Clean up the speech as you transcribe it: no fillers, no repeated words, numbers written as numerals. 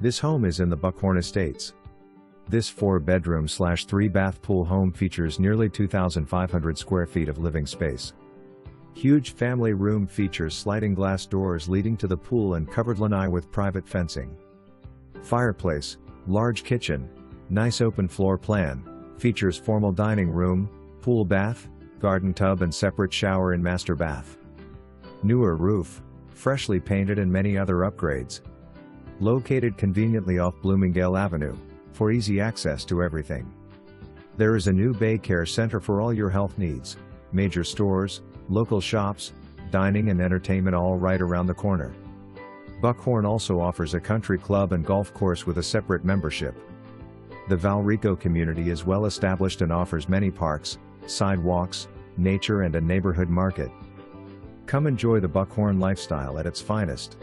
This home is in the Buckhorn Estates. This 4-bedroom/3-bath pool home features nearly 2,500 square feet of living space. Huge family room features sliding glass doors leading to the pool and covered lanai with private fencing. Fireplace, large kitchen, nice open floor plan, features formal dining room, pool bath, garden tub and separate shower and master bath. Newer roof, freshly painted and many other upgrades. Located conveniently off Bloomingdale Avenue, for easy access to everything. There is a new Bay Care Center for all your health needs, major stores, local shops, dining and entertainment all right around the corner. Buckhorn also offers a country club and golf course with a separate membership. The VALRICO community is well established and offers many parks, sidewalks, nature and a neighborhood market. Come enjoy the Buckhorn lifestyle at its finest.